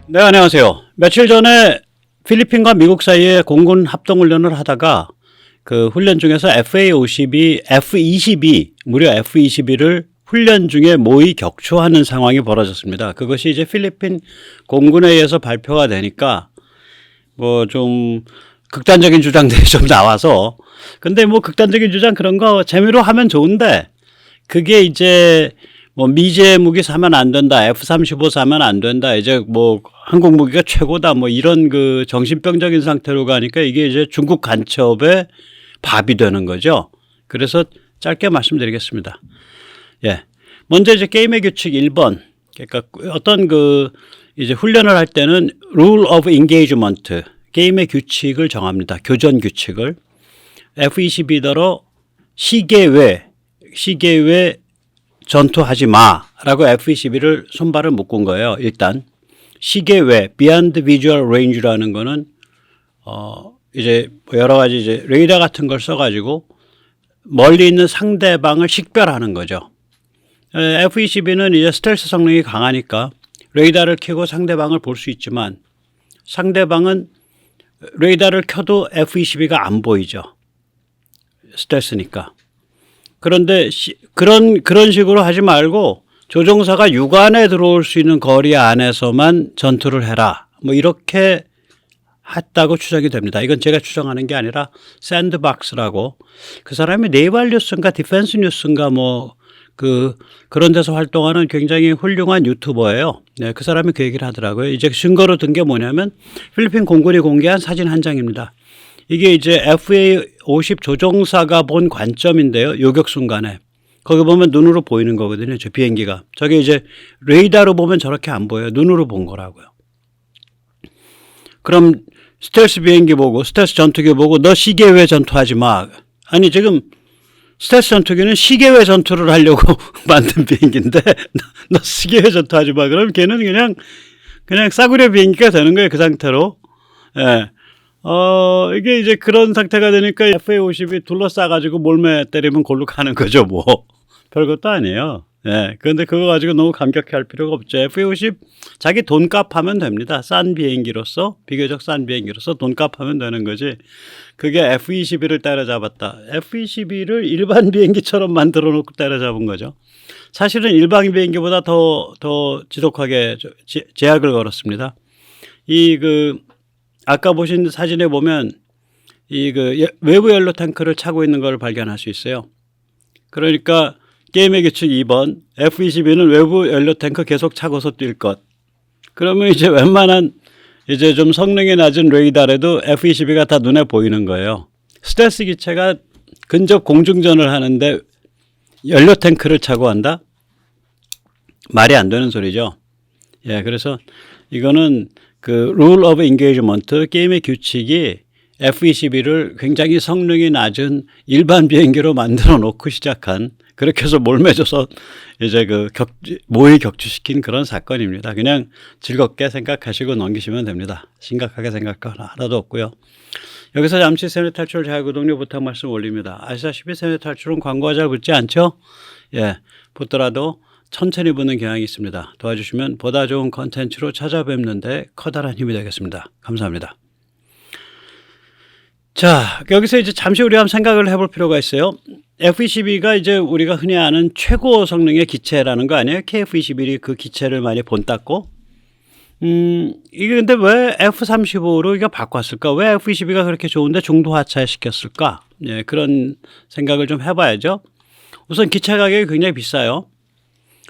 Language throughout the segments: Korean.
네, 안녕하세요. 며칠 전에 필리핀과 미국 사이에 공군 합동훈련을 하다가 그 훈련 중에서 FA-52, F-22, 무려 F-22를 훈련 중에 모의 격추하는 상황이 벌어졌습니다. 그것이 이제 필리핀 공군에 의해서 발표가 되니까 뭐 좀 극단적인 주장들이 좀 나와서, 근데 뭐 극단적인 주장 그런 거 재미로 하면 좋은데, 그게 이제 뭐 미제 무기 사면 안 된다, F-35 사면 안 된다, 이제 뭐 한국 무기가 최고다, 뭐 이런 그 정신병적인 상태로 가니까 이게 이제 중국 간첩의 밥이 되는 거죠. 그래서 짧게 말씀드리겠습니다. 예. 먼저 이제 게임의 규칙 1번. 그러니까 어떤 그 이제 훈련을 할 때는 rule of engagement, 게임의 규칙을 정합니다. 교전 규칙을. F-22대로 시계 외 전투하지 마라고 F-22를 손발을 묶은 거예요. 일단 시계 외 beyond visual range라는 거는 이제 여러 가지 이제 레이더 같은 걸 써가지고 멀리 있는 상대방을 식별하는 거죠. F-22는 이제 스텔스 성능이 강하니까 레이더를 켜고 상대방을 볼 수 있지만 상대방은 레이더를 켜도 F-22가 안 보이죠. 스텔스니까. 그런데 그런 식으로 하지 말고 조종사가 육안에 들어올 수 있는 거리 안에서만 전투를 해라, 뭐 이렇게 했다고 추정이 됩니다. 이건 제가 추정하는 게 아니라 샌드박스라고, 그 사람이 네이벌 뉴스인가 디펜스 뉴스인가 뭐 그런 데서 활동하는 굉장히 훌륭한 유튜버예요. 네, 그 사람이 그 얘기를 하더라고요. 이제 증거로 든 게 뭐냐면 필리핀 공군이 공개한 사진 한 장입니다. 이게 이제 FA-50 조종사가 본 관점인데요. 요격 순간에. 거기 보면 눈으로 보이는 거거든요. 저 비행기가. 저게 이제 레이더로 보면 저렇게 안 보여요. 눈으로 본 거라고요. 그럼 스텔스 비행기 보고, 스텔스 전투기 보고 너 시계 외 전투하지 마. 아니 지금 스텔스 전투기는 시계 외 전투를 하려고 만든 비행기인데 너 시계 외 전투하지 마. 그럼 걔는 그냥 싸구려 비행기가 되는 거예요. 그 상태로. 예. 이게 이제 그런 상태가 되니까 FA-50이 둘러싸가지고 몰매 때리면 골로 가는 거죠, 뭐. 별것도 아니에요. 예. 그런데 그거 가지고 너무 감격해 할 필요가 없죠. FA-50 자기 돈값 하면 됩니다. 싼 비행기로서, 비교적 싼 비행기로서 돈값 하면 되는 거지. 그게 F-22를 때려잡았다. F-22를 일반 비행기처럼 만들어 놓고 때려잡은 거죠. 사실은 일반 비행기보다 더 지독하게 제약을 걸었습니다. 아까 보신 사진에 보면 외부 연료 탱크를 차고 있는 걸 발견할 수 있어요. 그러니까 게임의 규칙 2번, F-22는 외부 연료 탱크 계속 차고서 뛸 것. 그러면 이제 웬만한 이제 좀 성능이 낮은 레이더라도 F-22가 다 눈에 보이는 거예요. 스텔스 기체가 근접 공중전을 하는데 연료 탱크를 차고 한다? 말이 안 되는 소리죠. 예, 그래서 이거는 그 rule of engagement, 게임의 규칙이 F-22를 굉장히 성능이 낮은 일반 비행기로 만들어 놓고 시작한, 그렇게 해서 몰매줘서 이제 모의 격추시킨 그런 사건입니다. 그냥 즐겁게 생각하시고 넘기시면 됩니다. 심각하게 생각할 건 하나도 없고요. 여기서 잠시 세뇌 탈출 자유구독료 부탁 말씀 올립니다. 아시다시피 세뇌 탈출은 광고가 잘 붙지 않죠? 예, 붙더라도 천천히 붙는 경향이 있습니다. 도와주시면 보다 좋은 컨텐츠로 찾아뵙는데 커다란 힘이 되겠습니다. 감사합니다. 자, 여기서 이제 잠시 우리 한번 생각을 해볼 필요가 있어요. F-22가 이제 우리가 흔히 아는 최고 성능의 기체라는 거 아니에요? KF-21이 그 기체를 많이 본땄고, 이게 근데 왜 F-35로 이거 바꿨을까? 왜 F-22가 그렇게 좋은데 중도 하차에 시켰을까? 예, 그런 생각을 좀 해봐야죠. 우선 기체 가격이 굉장히 비싸요.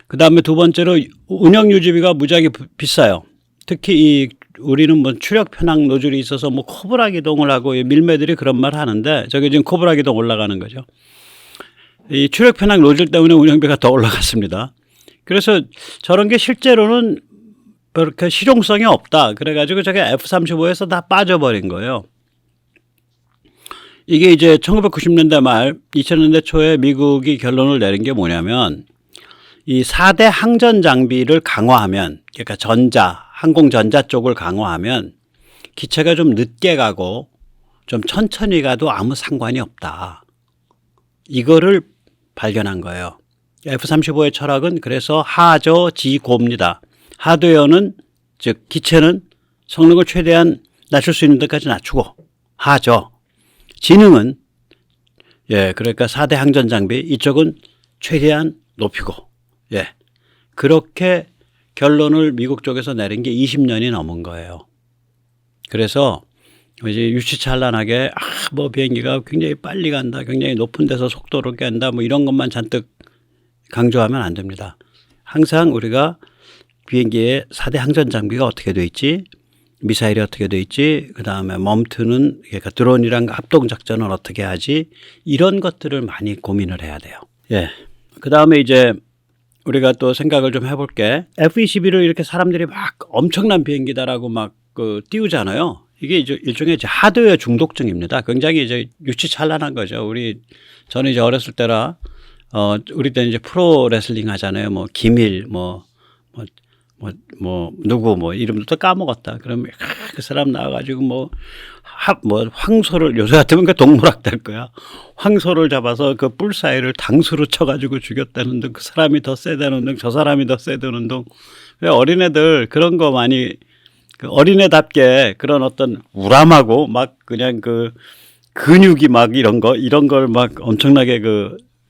그 다음에 두 번째로 운영 유지비가 무지하게 비싸요. 특히 우리는 뭐 추력 편향 노즐이 있어서 뭐 코브라 기동을 하고, 밀매들이 그런 말 하는데 저게 지금 코브라 기동 올라가는 거죠. 이 추력 편향 노즐 때문에 운영비가 더 올라갔습니다. 그래서 저런 게 실제로는 그렇게 실용성이 없다. 그래가지고 저게 F-35에서 다 빠져버린 거예요. 이게 이제 1990년대 말 2000년대 초에 미국이 결론을 내린 게 뭐냐면, 이 4대 항전 장비를 강화하면, 그러니까 항공전자 쪽을 강화하면 기체가 좀 늦게 가고 좀 천천히 가도 아무 상관이 없다. 이거를 발견한 거예요. F-35의 철학은 그래서 하저 지고입니다. 하드웨어는 즉 기체는 성능을 최대한 낮출 수 있는 데까지 낮추고 하죠. 지능은 그러니까 4대 항전 장비 이쪽은 최대한 높이고 그렇게 결론을 미국 쪽에서 내린 게 20년이 넘은 거예요. 그래서 이제 유치찬란하게 뭐 비행기가 굉장히 빨리 간다, 굉장히 높은 데서 속도를 깬다, 뭐 이런 것만 잔뜩 강조하면 안 됩니다. 항상 우리가 비행기의 4대 항전 장비가 어떻게 돼 있지, 미사일이 어떻게 돼 있지, 그 다음에 멈트는 그러니까 드론이랑 합동 작전을 어떻게 하지, 이런 것들을 많이 고민을 해야 돼요. 그 다음에 이제 우리가 또 생각을 좀 해볼게. F-22를 이렇게 사람들이 막 엄청난 비행기다라고 막 띄우잖아요. 이게 이제 일종의 이제 하드웨어 중독증입니다. 굉장히 이제 유치찬란한 거죠. 저는 이제 어렸을 때라, 우리 때는 이제 프로 레슬링 하잖아요. 뭐, 김일, 누구, 이름도 또 까먹었다. 그러면 그 사람 나와가지고 황소를, 요새 같으면 그 동물학 될 거야. 황소를 잡아서 그 뿔 사이를 당수로 쳐가지고 죽였다는 등, 그 사람이 더 세다는 등, 저 사람이 더 세다는 등. 왜 어린애들 그런 거 많이, 어린애답게 그런 어떤 우람하고 막 그냥 근육이 막 이런 걸 막 엄청나게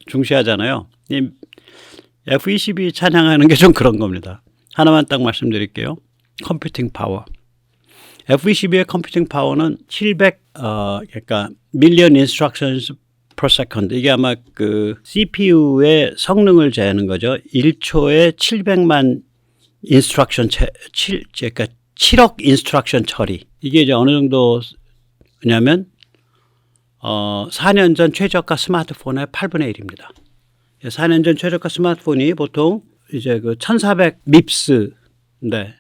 중시하잖아요. 이 F-22 찬양하는 게 좀 그런 겁니다. 하나만 딱 말씀드릴게요. 컴퓨팅 파워. F-22의 컴퓨팅 파워는 그러니까 million instructions per second. 이게 아마 CPU의 성능을 재는 거죠. 1초에 700만 instruction 그러니까 7억 인스트럭션 처리. 이게 이제 어느 정도냐면 4년 전 최저가 스마트폰의 8분의 1입니다. 4년 전 최저가 스마트폰이 보통 이제 1400 밉스인데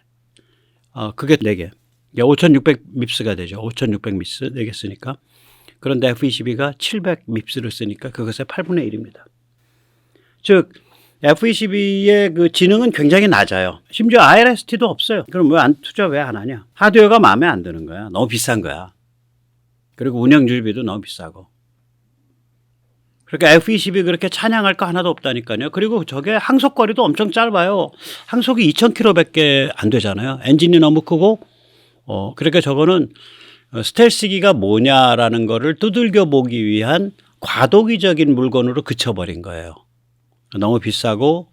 그게 4개. 5600 밉스가 되죠. 5600 밉스 4개 쓰니까. 그런데 F-22가 700 밉스를 쓰니까 그것의 8분의 1입니다. 즉 F-22의 지능은 굉장히 낮아요. 심지어 IRST도 없어요. 그럼 투자 왜 안 하냐? 하드웨어가 마음에 안 드는 거야. 너무 비싼 거야. 그리고 운영 유지비도 너무 비싸고. 그러니까 F-22 그렇게 찬양할 거 하나도 없다니까요. 그리고 저게 항속거리도 엄청 짧아요. 항속이 2000km밖에 안 되잖아요. 엔진이 너무 크고 그러니까 저거는 스텔스기가 뭐냐라는 거를 두들겨 보기 위한 과도기적인 물건으로 그쳐버린 거예요. 너무 비싸고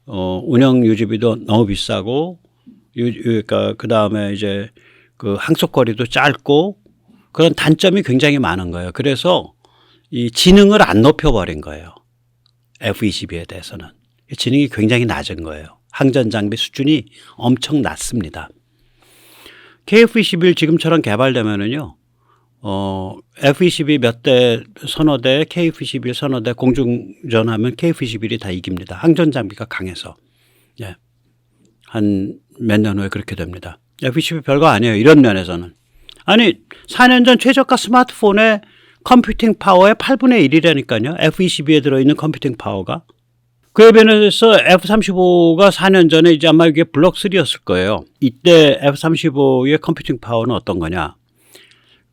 운영 유지비도 너무 비싸고 그러니까 그 다음에 이제 항속거리도 짧고 그런 단점이 굉장히 많은 거예요. 그래서 이 지능을 안 높여버린 거예요. F-22에 대해서는 지능이 굉장히 낮은 거예요. 항전 장비 수준이 엄청 낮습니다. KF-21 지금처럼 개발되면은요. F-22 몇 대 서너 대, KF-21 서너 대 공중전하면 KF-21이 다 이깁니다. 항전 장비가 강해서. 한 몇 년 후에 그렇게 됩니다. F-22 별거 아니에요. 이런 면에서는. 아니 4년 전 최저가 스마트폰의 컴퓨팅 파워의 8분의 1이라니까요. F-22에 들어있는 컴퓨팅 파워가. 그에 비해서 F-35가 4년 전에 이제 아마 이게 블록 3였을 거예요. 이때 F-35의 컴퓨팅 파워는 어떤 거냐.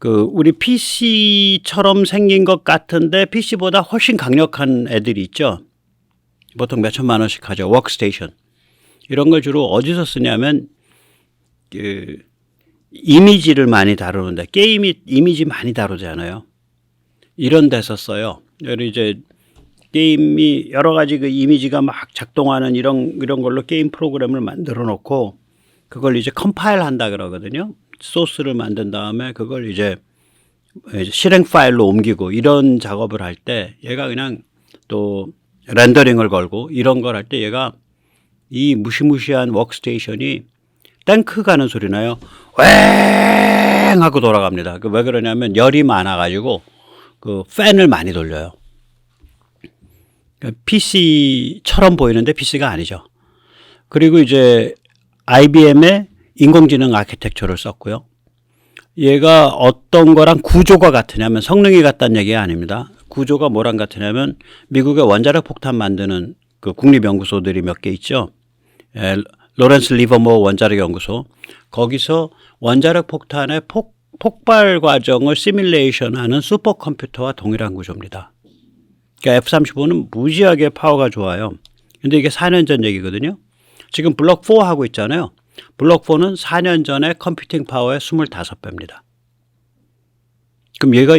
우리 PC처럼 생긴 것 같은데 PC보다 훨씬 강력한 애들이 있죠. 보통 몇 천만 원씩 하죠. 워크스테이션. 이런 걸 주로 어디서 쓰냐면 이미지를 많이 다루는데 게임이 이미지 많이 다루잖아요. 이런 데서 써요. 이제 게임이 여러 가지 이미지가 막 작동하는 이런 걸로 게임 프로그램을 만들어 놓고 그걸 이제 컴파일 한다 그러거든요. 소스를 만든 다음에 그걸 이제 실행 파일로 옮기고 이런 작업을 할 때 얘가 그냥 또 렌더링을 걸고 이런 걸 할 때 얘가 이 무시무시한 워크스테이션이 탱크 가는 소리 나요. 왱 하고 돌아갑니다. 왜 그러냐면 열이 많아가지고 팬을 많이 돌려요. PC처럼 보이는데 PC가 아니죠. 그리고 이제 IBM의 인공지능 아키텍처를 썼고요. 얘가 어떤 거랑 구조가 같으냐면 성능이 같다는 얘기가 아닙니다. 구조가 뭐랑 같으냐면 미국의 원자력 폭탄 만드는 국립연구소들이 몇 개 있죠. 로렌스 리버모 원자력 연구소. 거기서 원자력 폭탄의 폭발 과정을 시뮬레이션하는 슈퍼컴퓨터와 동일한 구조입니다. 그러니까 F-35는 무지하게 파워가 좋아요. 근데 이게 4년 전 얘기거든요. 지금 블록 4 하고 있잖아요. 블록 4는 4년 전에 컴퓨팅 파워의 25배입니다. 그럼 얘가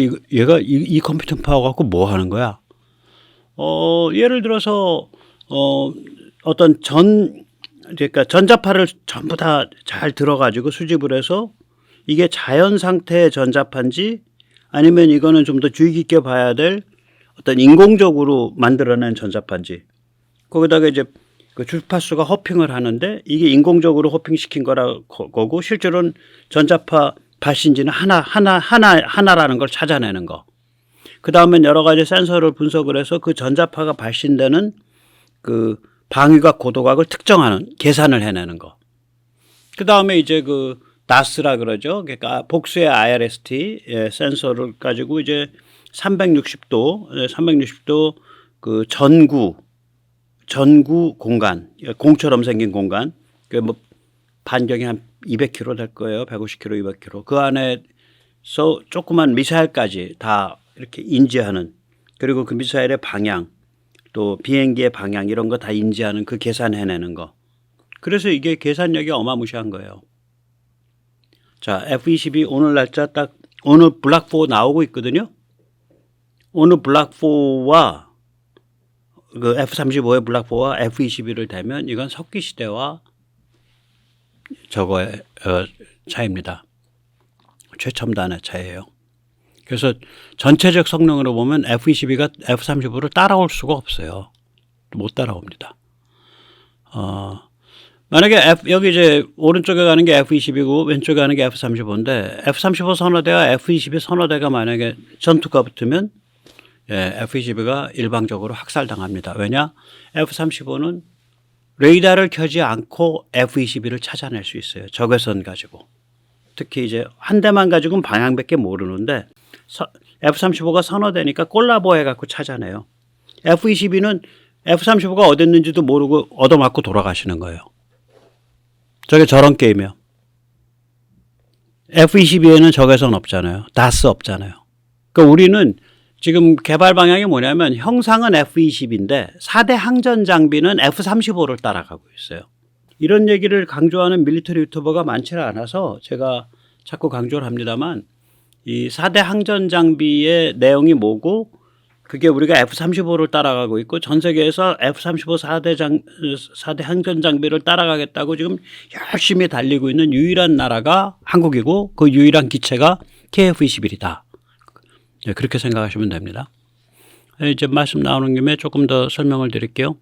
이 컴퓨팅 파워 갖고 뭐 하는 거야? 예를 들어서 어떤 그러니까 전자파를 전부 다 잘 들어가지고 수집을 해서 이게 자연 상태의 전자파인지 아니면 이거는 좀 더 주의 깊게 봐야 될 어떤 인공적으로 만들어낸 전자파인지, 거기다가 이제 그 주파수가 허핑을 하는데 이게 인공적으로 허핑시킨 거고 실제로는 전자파 발신지는 하나라는 걸 찾아내는 거. 그 다음엔 여러 가지 센서를 분석을 해서 그 전자파가 발신되는 그 방위각 고도각을 특정하는, 계산을 해내는 거. 그 다음에 이제 그 DAS라 그러죠. 그러니까 복수의 IRST 센서를 가지고 이제 360도 그 전구 공간, 공처럼 생긴 공간, 그 뭐 반경이 한 200km 될 거예요. 150km, 200km. 그 안에서 조그만 미사일까지 다 이렇게 인지하는, 그리고 그 미사일의 방향, 또 비행기의 방향 이런 거 다 인지하는 그 계산해내는 거. 그래서 이게 계산력이 어마무시한 거예요. 자, F-22 오늘 날짜 딱 오늘 블락 4 나오고 있거든요. 오늘 블락 4와 그 F-35의 블락 4와 F-22를 대면 이건 석기 시대와 저거의 차이입니다. 최첨단의 차이예요. 그래서 전체적 성능으로 보면 F-22가 F-35를 따라올 수가 없어요. 못 따라옵니다. 만약에 여기 이제 오른쪽에 가는 게 F-22고 왼쪽에 가는 게 F-35인데 F-35 선호대와 F-22 선호대가 만약에 전투가 붙으면 F-22가 일방적으로 학살당합니다. 왜냐? F-35는 레이더를 켜지 않고 F-22를 찾아낼 수 있어요. 적외선 가지고. 특히 이제 한 대만 가지고는 방향밖에 모르는데 F-35가 선호되니까 콜라보 해갖고 찾아내요. F-22는 F-35가 어디 있는지도 모르고 얻어맞고 돌아가시는 거예요. 저게 저런 게임이에요. F-22에는 적외선 없잖아요. DAS 없잖아요. 그러니까 우리는 지금 개발 방향이 뭐냐면 형상은 F-22인데 4대 항전 장비는 F-35를 따라가고 있어요. 이런 얘기를 강조하는 밀리터리 유튜버가 많지 않아서 제가 자꾸 강조를 합니다만 이 4대 항전 장비의 내용이 뭐고 그게 우리가 F-35를 따라가고 있고 전 세계에서 F-35 4대 항전 장비를 따라가겠다고 지금 열심히 달리고 있는 유일한 나라가 한국이고 그 유일한 기체가 KF-21이다. 그렇게 생각하시면 됩니다. 이제 말씀 나오는 김에 조금 더 설명을 드릴게요.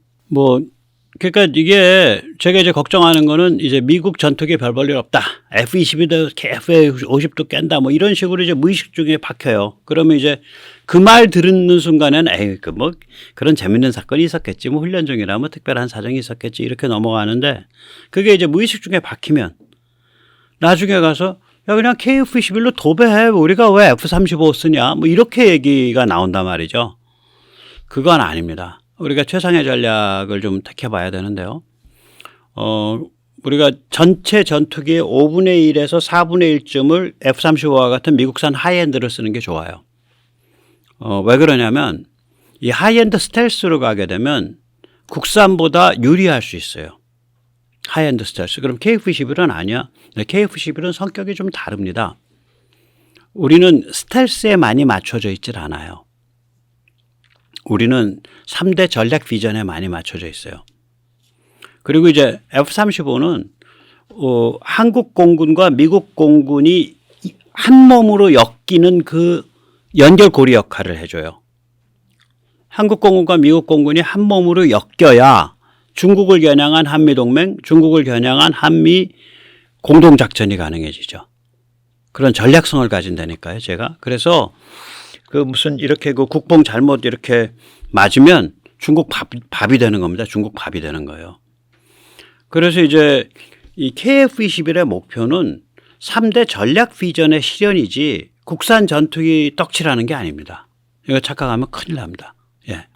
그러니까 이게 제가 이제 걱정하는 거는 이제 미국 전투기 별 볼 일 없다. F-22도 F-50도 깬다. 뭐 이런 식으로 이제 무의식 중에 박혀요. 그러면 이제 그 말 듣는 순간에는 그런 재밌는 사건이 있었겠지. 뭐 훈련 중이라 뭐 특별한 사정이 있었겠지. 이렇게 넘어가는데 그게 이제 무의식 중에 박히면 나중에 가서 야, 그냥 KF-21로 도배해. 우리가 왜 F-35 쓰냐. 뭐 이렇게 얘기가 나온단 말이죠. 그건 아닙니다. 우리가 최상의 전략을 좀 택해봐야 되는데요. 우리가 전체 전투기의 5분의 1에서 4분의 1쯤을 F-35와 같은 미국산 하이엔드를 쓰는 게 좋아요. 왜 그러냐면 이 하이엔드 스텔스로 가게 되면 국산보다 유리할 수 있어요. 하이엔드 스텔스. 그럼 KF-21은 아니야. KF-21은 성격이 좀 다릅니다. 우리는 스텔스에 많이 맞춰져 있질 않아요. 우리는 3대 전략 비전에 많이 맞춰져 있어요. 그리고 이제 F-35는 한국 공군과 미국 공군이 한 몸으로 엮이는 그 연결고리 역할을 해줘요. 한국 공군과 미국 공군이 한 몸으로 엮여야 중국을 겨냥한 한미동맹, 중국을 겨냥한 한미 공동작전이 가능해지죠. 그런 전략성을 가진다니까요, 제가. 그래서 무슨 이렇게 국뽕 잘못 이렇게 맞으면 중국 밥이 되는 겁니다. 중국 밥이 되는 거예요. 그래서 이제 이 KF-21의 목표는 3대 전략 비전의 실현이지 국산 전투기 떡칠하는 게 아닙니다. 이거 착각하면 큰일 납니다. 예.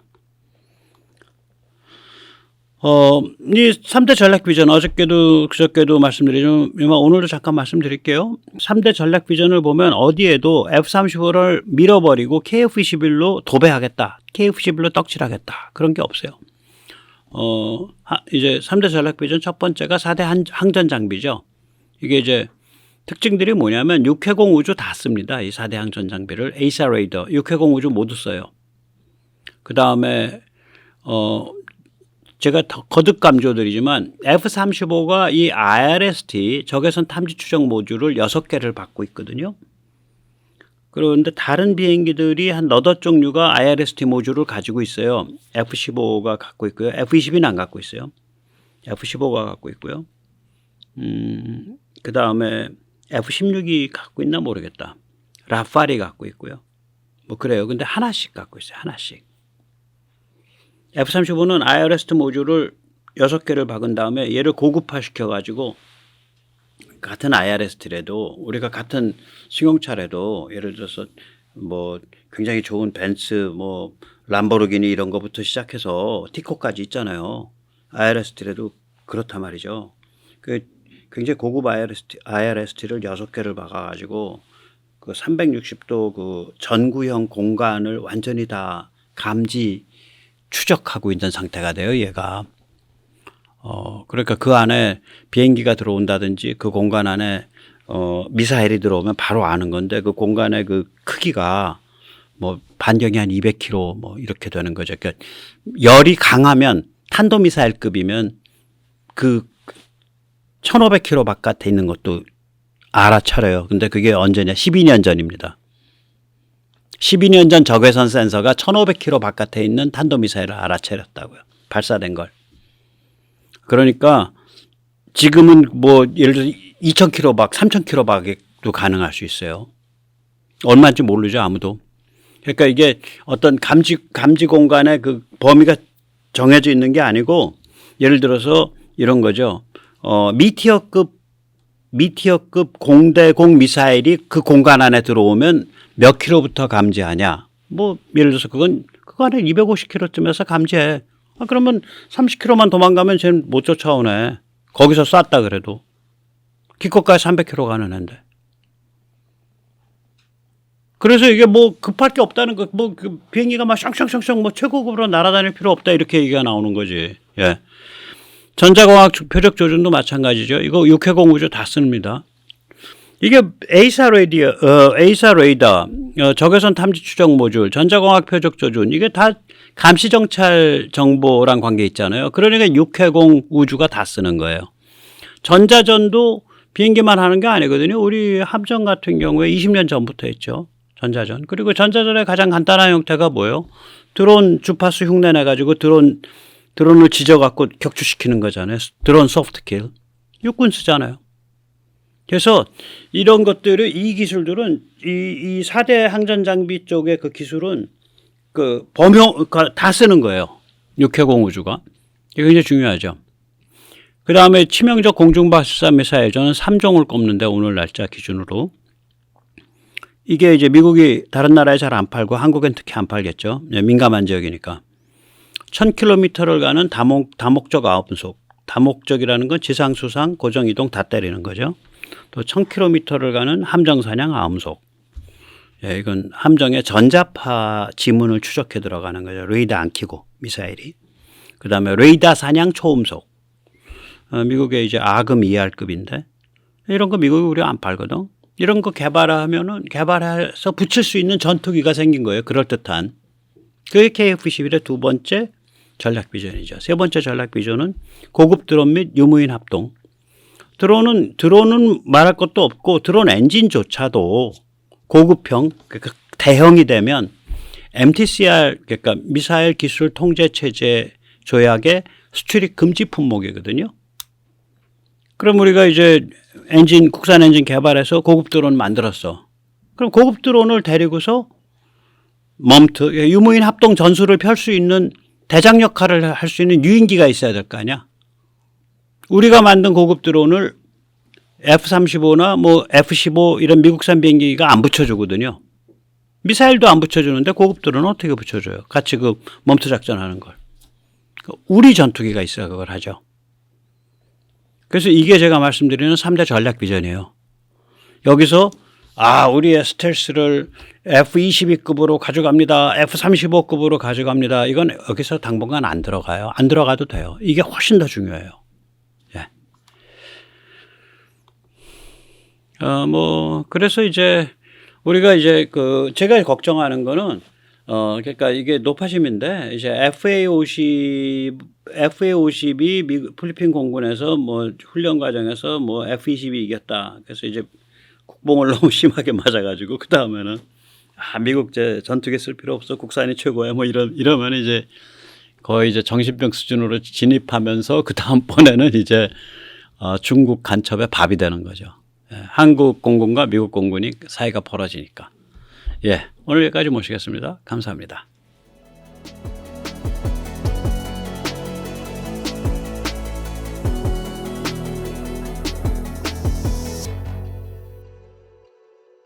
이 3대 전략 비전 어저께도 그저께도 말씀드리지만 오늘도 잠깐 말씀드릴게요. 3대 전략 비전을 보면 어디에도 F-35를 밀어버리고 KF-21로 도배하겠다. KF-21로 떡칠하겠다. 그런 게 없어요. 이제 3대 전략 비전 첫 번째가 4대 항전 장비죠. 이게 이제 특징들이 뭐냐면 육해공 우주 다 씁니다. 이 4대 항전 장비를 에이사 레이더, 육해공 우주 모두 써요. 그 다음에 제가 거듭 강조드리지만 F-35가 이 IRST 적외선 탐지 추적 모듈을 6개를 받고 있거든요. 그런데 다른 비행기들이 한 너댓 종류가 IRST 모듈을 가지고 있어요. F-15가 갖고 있고요. F-22는 안 갖고 있어요. F-15가 갖고 있고요. 그 다음에 F-16이 갖고 있나 모르겠다. 라팔이 갖고 있고요. 뭐 그래요. 근데 하나씩 갖고 있어요. 하나씩. F-35는 IRST 모듈을 6개를 박은 다음에 얘를 고급화 시켜가지고 같은 IRST라도 우리가 같은 승용차라도 예를 들어서 뭐 굉장히 좋은 벤츠 뭐 람보르기니 이런 거부터 시작해서 티코까지 있잖아요. IRST라도 그렇단 말이죠. 그 굉장히 고급 IRST를 6개를 박아가지고 그 360도 그 전구형 공간을 완전히 다 감지 추적하고 있는 상태가 돼요, 얘가. 그러니까 그 안에 비행기가 들어온다든지 그 공간 안에 미사일이 들어오면 바로 아는 건데 그 공간의 그 크기가 뭐 반경이 한 200km 뭐 이렇게 되는 거죠. 그러니까 열이 강하면 탄도미사일급이면 그 1500km 바깥에 있는 것도 알아차려요. 근데 그게 언제냐? 12년 전입니다. 12년 전 적외선 센서가 1500km 바깥에 있는 탄도미사일을 알아차렸다고요. 발사된 걸. 그러니까 지금은 뭐 예를 들어 2000km 박, 3000km 박도 가능할 수 있어요. 얼마인지 모르죠, 아무도. 그러니까 이게 어떤 감지 공간의 그 범위가 정해져 있는 게 아니고 예를 들어서 이런 거죠. 미티어급 공대공 미사일이 그 공간 안에 들어오면 몇 킬로부터 감지하냐. 뭐 예를 들어서 그건 안에 250킬로쯤에서 감지해. 그러면 30킬로만 도망가면 쟤는 못 쫓아오네. 거기서 쐈다 그래도. 기껏까지 300킬로 가는 애인데. 그래서 이게 뭐 급할 게 없다는 거, 뭐 그 비행기가 막 샹샹샹샹 뭐 최고급으로 날아다닐 필요 없다 이렇게 얘기가 나오는 거지. 예. 전자공학 표적 조준도 마찬가지죠. 이거 육해공 우주 다 씁니다. 이게 에이사 레이더, 적외선 탐지 추적 모듈, 전자공학 표적 조준 이게 다 감시 정찰 정보랑 관계 있잖아요. 그러니까 육해공 우주가 다 쓰는 거예요. 전자전도 비행기만 하는 게 아니거든요. 우리 함정 같은 경우에 20년 전부터 했죠. 전자전. 그리고 전자전의 가장 간단한 형태가 뭐예요? 드론 주파수 흉내 내가지고 드론을 지져갖고 격추시키는 거잖아요. 드론 소프트킬. 육군 쓰잖아요. 그래서 이런 것들을 이 기술들은 이 4대 항전 장비 쪽의 그 기술은 그 범용 다 쓰는 거예요. 육해공 우주가. 이게 굉장히 중요하죠. 그 다음에 치명적 공중발사 미사일 저는 3종을 꼽는데 오늘 날짜 기준으로. 이게 이제 미국이 다른 나라에 잘 안 팔고 한국엔 특히 안 팔겠죠. 민감한 지역이니까. 1000km를 가는 다목적 9음속. 다목적이라는 건 지상, 수상, 고정, 이동 다 때리는 거죠. 또 1000km를 가는 함정 사냥 9음속. 예, 이건 함정의 전자파 지문을 추적해 들어가는 거죠. 레이더 안 켜고 미사일이. 그 다음에 레이더 사냥 초음속. 미국의 이제 아금 2R급인데 이런 거 미국이 우리 안 팔거든. 이런 거 개발해서 붙일 수 있는 전투기가 생긴 거예요. 그럴듯한. 그게 KF-21의 두 번째 전략 비전이죠. 세 번째 전략 비전은 고급 드론 및 유무인 합동. 드론은 말할 것도 없고 드론 엔진조차도 고급형, 그러니까 대형이 되면 MTCR, 그러니까 미사일 기술 통제 체제 조약의 수출입 금지 품목이거든요. 그럼 우리가 이제 국산 엔진 개발해서 고급 드론 만들었어. 그럼 고급 드론을 데리고서 유무인 합동 전술을 펼 수 있는 대장 역할을 할 수 있는 유인기가 있어야 될 거 아니야. 우리가 만든 고급 드론을 F-35나 뭐 F-15 이런 미국산 비행기가 안 붙여주거든요. 미사일도 안 붙여주는데 고급 드론은 어떻게 붙여줘요? 같이 그 멈투 작전하는 걸. 우리 전투기가 있어야 그걸 하죠. 그래서 이게 제가 말씀드리는 3대 전략 비전이에요. 여기서 우리의 스텔스를 F-22급으로 가져갑니다. F-35급으로 가져갑니다. 이건 여기서 당분간 안 들어가요. 안 들어가도 돼요. 이게 훨씬 더 중요해요. 예. 그래서 이제 우리가 이제 제가 걱정하는 거는 그러니까 이게 노파심인데 이제 FA-50이 필리핀 공군에서 뭐 훈련 과정에서 뭐 F-22 이겼다. 그래서 이제 국뽕을 너무 심하게 맞아가지고 그 다음에는 미국 전투기 쓸 필요 없어. 국산이 최고야. 뭐 이러면 이제 거의 이제 정신병 수준으로 진입하면서 그 다음번에는 이제 중국 간첩의 밥이 되는 거죠. 예, 한국 공군과 미국 공군이 사이가 벌어지니까. 예, 오늘 여기까지 모시겠습니다. 감사합니다.